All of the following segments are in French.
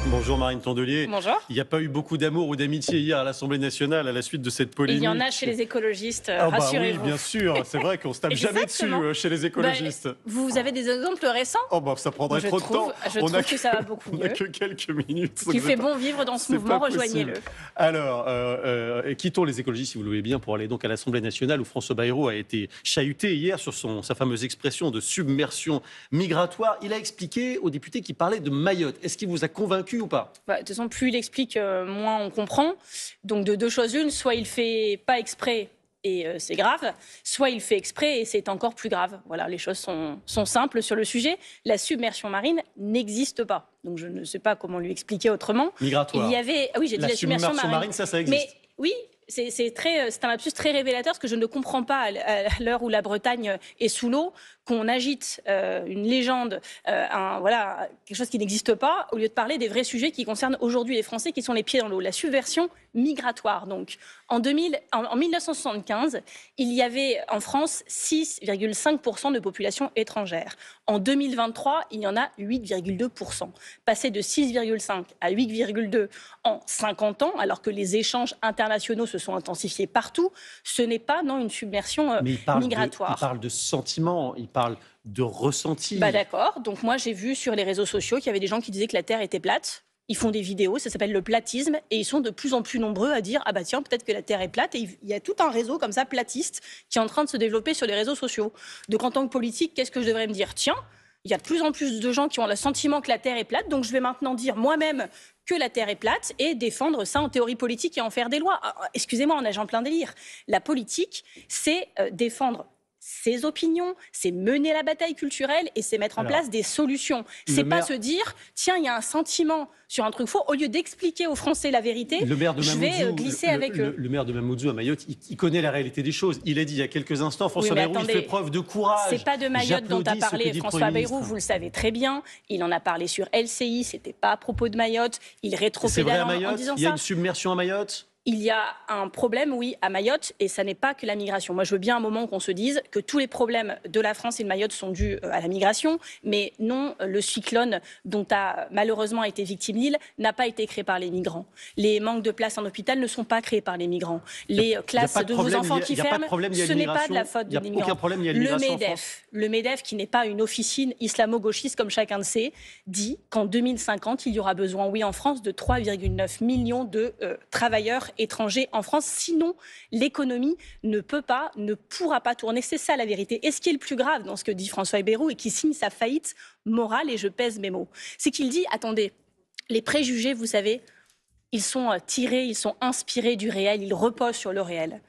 Bonjour Marine Tondelier. Bonjour. Il n'y a pas eu beaucoup d'amour ou d'amitié hier à l'Assemblée nationale à la suite de cette polémique. Il y en a chez les écologistes, Ah bah rassurez-vous. oui, bien sûr. C'est vrai qu'on se tape jamais dessus chez les écologistes. Vous avez des exemples récents? Oh bah ça prendrait trop de temps. Je trouve que ça va beaucoup mieux. On n'a que quelques minutes. Il fait bon vivre dans ce mouvement, rejoignez-le. Alors, quittons les écologistes, si vous le voulez bien, pour aller donc à l'Assemblée nationale où François Bayrou a été chahuté hier sur sa fameuse expression de submersion migratoire. Il a expliqué aux députés qui parlaient de Mayotte. Est-ce qu'il vous a convaincu ou pas? De toute façon, plus il explique, moins on comprend. Donc de deux choses une, soit il fait pas exprès et c'est grave, soit il fait exprès et c'est encore plus grave. Voilà, les choses sont simples sur le sujet. La submersion marine n'existe pas. Donc je ne sais pas comment lui expliquer autrement. Migratoire. Il y avait, oui, j'ai dit la submersion marine. Ça existe. Mais oui. C'est un lapsus très révélateur, parce que je ne comprends pas, à l'heure où la Bretagne est sous l'eau, qu'on agite une légende, quelque chose qui n'existe pas, au lieu de parler des vrais sujets qui concernent aujourd'hui les Français, qui sont les pieds dans l'eau. La subversion migratoire, donc. En 1975, il y avait en France 6,5% de population étrangère. En 2023, il y en a 8,2%. Passer de 6,5 à 8,2 en 50 ans, alors que les échanges internationaux se sont intensifiés partout, ce n'est pas une submersion migratoire. Il parle de sentiments, il parle de ressenti. D'accord. Donc moi, j'ai vu sur les réseaux sociaux qu'il y avait des gens qui disaient que la Terre était plate. Ils font des vidéos, ça s'appelle le platisme, et ils sont de plus en plus nombreux à dire « Ah bah tiens, peut-être que la Terre est plate ». Et il y a tout un réseau comme ça, platiste, qui est en train de se développer sur les réseaux sociaux. Donc en tant que politique, qu'est-ce que je devrais me dire? Tiens, il y a de plus en plus de gens qui ont le sentiment que la Terre est plate, donc je vais maintenant dire moi-même que la Terre est plate et défendre ça en théorie politique et en faire des lois. Excusez-moi, on nage en plein délire. La politique, c'est défendre ses opinions, c'est mener la bataille culturelle et c'est mettre en place des solutions. C'est pas se dire, tiens, il y a un sentiment sur un truc faux, au lieu d'expliquer aux Français la vérité, je vais glisser avec eux. Le maire de Mamoudzou à Mayotte, il connaît la réalité des choses. Il a dit il y a quelques instants, François Bayrou, il fait preuve de courage. C'est pas de Mayotte dont a parlé François Bayrou, vous le savez très bien. Il en a parlé sur LCI, c'était pas à propos de Mayotte. Il rétropédale en disant ça. Il y a une submersion à Mayotte? Il y a un problème, oui, à Mayotte, et ça n'est pas que la migration. Moi, je veux bien un moment qu'on se dise que tous les problèmes de la France et de Mayotte sont dus à la migration, mais non, le cyclone dont a malheureusement été victime l'île n'a pas été créé par les migrants. Les manques de places en hôpital ne sont pas créés par les migrants. Les classes de vos enfants qui ferment, ce n'est pas de la faute des migrants. Le MEDEF, qui n'est pas une officine islamo-gauchiste comme chacun le sait, dit qu'en 2050, il y aura besoin, oui, en France, de 3,9 millions de travailleurs étrangers en France, sinon l'économie ne pourra pas tourner. C'est ça la vérité. Et ce qui est le plus grave dans ce que dit François Bayrou et qui signe sa faillite morale, et je pèse mes mots, c'est qu'il dit, attendez, les préjugés, vous savez, ils sont tirés, ils sont inspirés du réel, ils reposent sur le réel.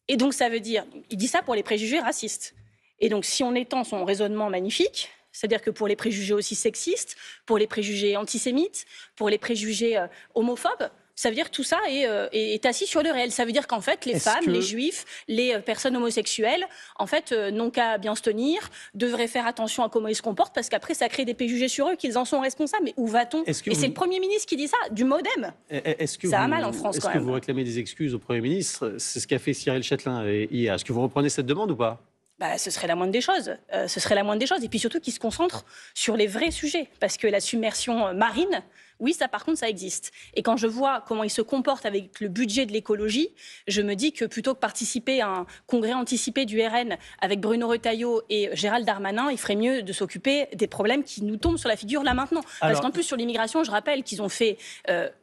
Et donc ça veut dire, il dit ça pour les préjugés racistes. Et donc si on étend son raisonnement magnifique, c'est-à-dire que pour les préjugés aussi sexistes, pour les préjugés antisémites, pour les préjugés homophobes, ça veut dire que tout ça est assis sur le réel. Ça veut dire qu'en fait, les femmes, les juifs, les personnes homosexuelles, en fait, n'ont qu'à bien se tenir, devraient faire attention à comment ils se comportent, parce qu'après, ça crée des préjugés sur eux, qu'ils en sont responsables. Mais où va-t-on? Et c'est le Premier ministre qui dit ça, du MoDem. Ça va mal en France, quand même. Est-ce que vous réclamez des excuses au Premier ministre? C'est ce qu'a fait Cyril Châtelain hier. Est-ce que vous reprenez cette demande ou pas? Ce serait la moindre des choses. Ce serait la moindre des choses. Et puis surtout qu'ils se concentrent sur les vrais sujets. Parce que la submersion marine, oui, ça par contre, ça existe. Et quand je vois comment ils se comportent avec le budget de l'écologie, je me dis que plutôt que participer à un congrès anticipé du RN avec Bruno Retailleau et Gérald Darmanin, il ferait mieux de s'occuper des problèmes qui nous tombent sur la figure là maintenant. Parce qu'en plus, sur l'immigration, je rappelle qu'ils ont fait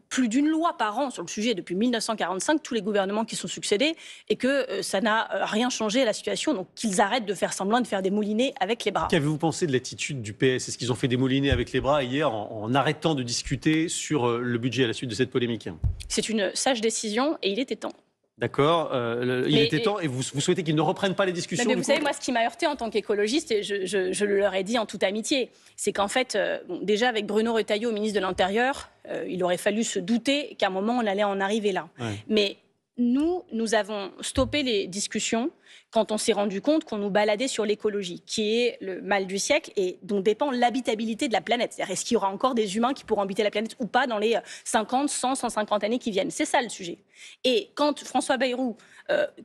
plus d'une loi par an sur le sujet depuis 1945, tous les gouvernements qui sont succédés, et que ça n'a rien changé à la situation. Donc qu'ils arrêtent de faire semblant de faire des moulinets avec les bras. Qu'avez-vous pensé de l'attitude du PS? Est-ce qu'ils ont fait des moulinets avec les bras hier en arrêtant de discuter sur le budget à la suite de cette polémique? C'est une sage décision et il était temps. D'accord, il était temps, et vous souhaitez qu'ils ne reprennent pas les discussions? Mais vous savez, moi, ce qui m'a heurté en tant qu'écologiste, et je le leur ai dit en toute amitié, c'est qu'en fait, déjà avec Bruno Retailleau, ministre de l'Intérieur, il aurait fallu se douter qu'à un moment, on allait en arriver là. Ouais. Mais nous avons stoppé les discussions quand on s'est rendu compte qu'on nous baladait sur l'écologie, qui est le mal du siècle et dont dépend l'habitabilité de la planète. C'est-à-dire, est-ce qu'il y aura encore des humains qui pourront habiter la planète ou pas dans les 50, 100, 150 années qui viennent? C'est ça le sujet. Et quand François Bayrou,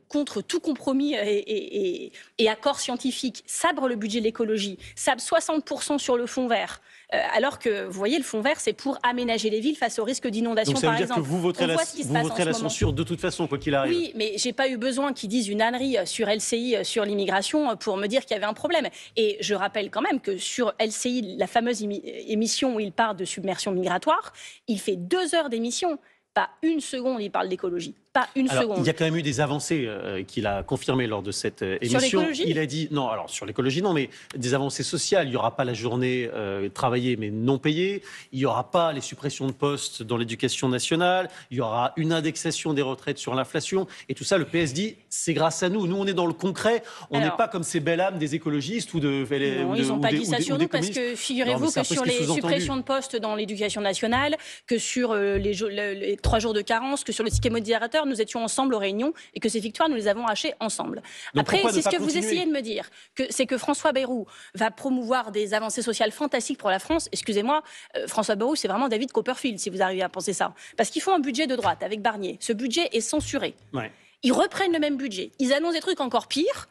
contre tout compromis et accord scientifique, sabre le budget de l'écologie, sabre 60% sur le fonds vert, alors que, vous voyez, le fonds vert, c'est pour aménager les villes face au risque d'inondation, par exemple. Donc ça veut dire que vous voterez la censure de toute façon, quoi qu'il arrive. Oui, mais j'ai pas eu besoin qu'ils disent une ânerie sur LCI, sur l'immigration, pour me dire qu'il y avait un problème. Et je rappelle quand même que sur LCI, la fameuse émission où il parle de submersion migratoire, il fait 2 heures d'émission. Pas une seconde, il parle d'écologie. Pas une seconde. Il y a quand même eu des avancées qu'il a confirmées lors de cette émission. Sur l'écologie ? Il a dit, non, alors sur l'écologie, non, mais des avancées sociales. Il n'y aura pas la journée travaillée mais non payée. Il n'y aura pas les suppressions de postes dans l'éducation nationale. Il y aura une indexation des retraites sur l'inflation. Et tout ça, le PS dit, c'est grâce à nous. Nous, on est dans le concret. On n'est pas comme ces belles âmes des écologistes ou de... Non, ils n'ont pas dit ça sur nous parce que figurez-vous que sur les suppressions de postes dans l'éducation nationale, que sur les 3 jours de carence, que sur le ticket modérateur, nous étions ensemble aux réunions et que ces victoires, nous les avons hachées ensemble. Donc après, c'est ce que vous essayez de me dire, c'est que François Bayrou va promouvoir des avancées sociales fantastiques pour la France. Excusez-moi, François Bayrou, c'est vraiment David Copperfield, si vous arrivez à penser ça. Parce qu'ils font un budget de droite avec Barnier. Ce budget est censuré. Ouais. Ils reprennent le même budget. Ils annoncent des trucs encore pires.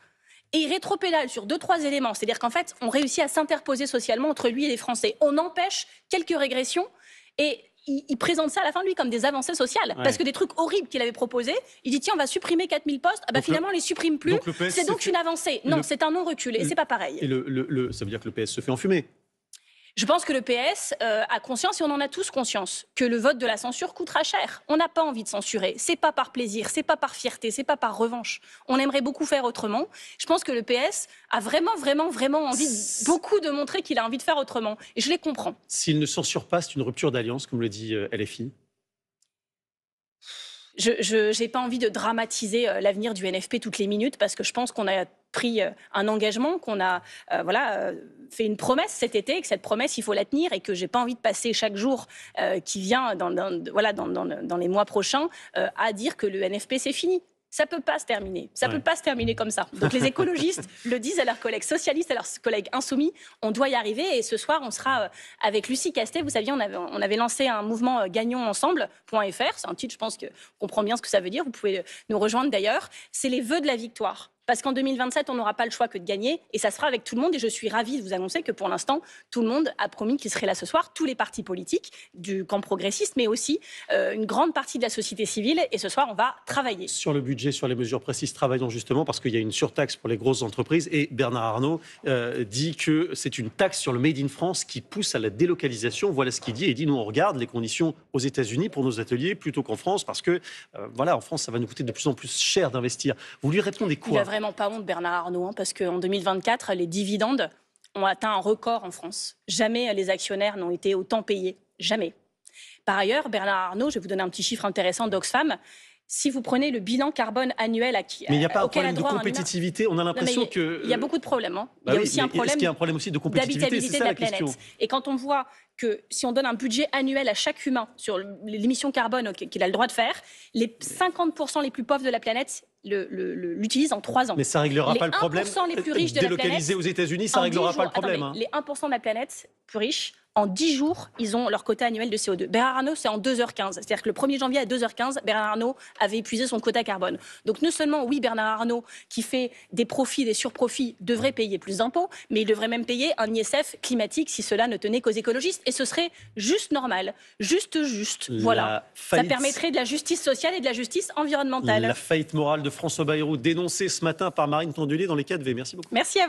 Et il rétropédale sur 2-3 éléments. C'est-à-dire qu'en fait, on réussit à s'interposer socialement entre lui et les Français. On empêche quelques régressions et il présente ça à la fin de lui comme des avancées sociales. Ouais. Parce que des trucs horribles qu'il avait proposés, il dit tiens, on va supprimer 4000 postes. Ah bah finalement, on les supprime plus. C'est donc une avancée. Non, c'est un non-recul. Et c'est pas pareil. Et ça veut dire que le PS se fait enfumer. Je pense que le PS a conscience, et on en a tous conscience, que le vote de la censure coûtera cher. On n'a pas envie de censurer. C'est pas par plaisir, c'est pas par fierté, c'est pas par revanche. On aimerait beaucoup faire autrement. Je pense que le PS a vraiment envie beaucoup de montrer qu'il a envie de faire autrement. Et je les comprends. S'il ne censure pas, c'est une rupture d'alliance, comme le dit LFI. Je n'ai pas envie de dramatiser l'avenir du NFP toutes les minutes parce que je pense qu'on a pris un engagement, qu'on a fait une promesse cet été et que cette promesse, il faut la tenir et que je n'ai pas envie de passer chaque jour qui vient dans les mois prochains à dire que le NFP, c'est fini. Ça ne peut pas se terminer. Ça ne peut pas se terminer comme ça. Donc les écologistes le disent à leurs collègues socialistes, à leurs collègues insoumis. On doit y arriver. Et ce soir, on sera avec Lucie Castet. Vous saviez, on avait lancé un mouvement gagnonsensemble.fr. C'est un titre, je pense, qu'on comprend bien ce que ça veut dire. Vous pouvez nous rejoindre d'ailleurs. C'est les vœux de la victoire. Parce qu'en 2027, on n'aura pas le choix que de gagner. Et ça sera avec tout le monde. Et je suis ravie de vous annoncer que pour l'instant, tout le monde a promis qu'il serait là ce soir. Tous les partis politiques du camp progressiste, mais aussi une grande partie de la société civile. Et ce soir, on va travailler. Sur le budget, sur les mesures précises, travaillons justement parce qu'il y a une surtaxe pour les grosses entreprises. Et Bernard Arnault dit que c'est une taxe sur le Made in France qui pousse à la délocalisation. Voilà ce qu'il dit. Et il dit, nous, on regarde les conditions aux États-Unis pour nos ateliers plutôt qu'en France parce que, en France, ça va nous coûter de plus en plus cher d'investir. Vous lui répondez quoi ? Vraiment pas honte, Bernard Arnault, parce qu'en 2024, les dividendes ont atteint un record en France. Jamais les actionnaires n'ont été autant payés. Jamais. Par ailleurs, Bernard Arnault, je vais vous donner un petit chiffre intéressant d'Oxfam. Si vous prenez le bilan carbone annuel mais il n'y a pas un problème de compétitivité. On a l'impression que... Il y a beaucoup de problèmes. Hein. Il y a aussi un problème, est-ce qu'il y a un problème aussi de compétitivité, c'est ça, de la planète. Et quand on voit que si on donne un budget annuel à chaque humain sur l'émission carbone qu'il a le droit de faire, les 50% les plus pauvres de la planète l'utilisent en 3 ans. Mais ça ne réglera pas le problème. Les 1% les plus riches de la planète... Délocaliser aux États-Unis, ça ne réglera pas le problème. Les 1% de la planète plus riche, en 10 jours, ils ont leur quota annuel de CO2. Bernard Arnault, c'est en 2h15. C'est-à-dire que le 1er janvier à 2h15, Bernard Arnault avait épuisé son quota carbone. Donc non seulement, oui, Bernard Arnault, qui fait des profits, des surprofits, devrait payer plus d'impôts, mais il devrait même payer un ISF climatique si cela ne tenait qu'aux écologistes. Et ce serait juste normal, juste. Voilà. Ça permettrait de la justice sociale et de la justice environnementale. La faillite morale de François Bayrou, dénoncée ce matin par Marine Tondelier dans les 4V. Merci beaucoup. Merci à vous.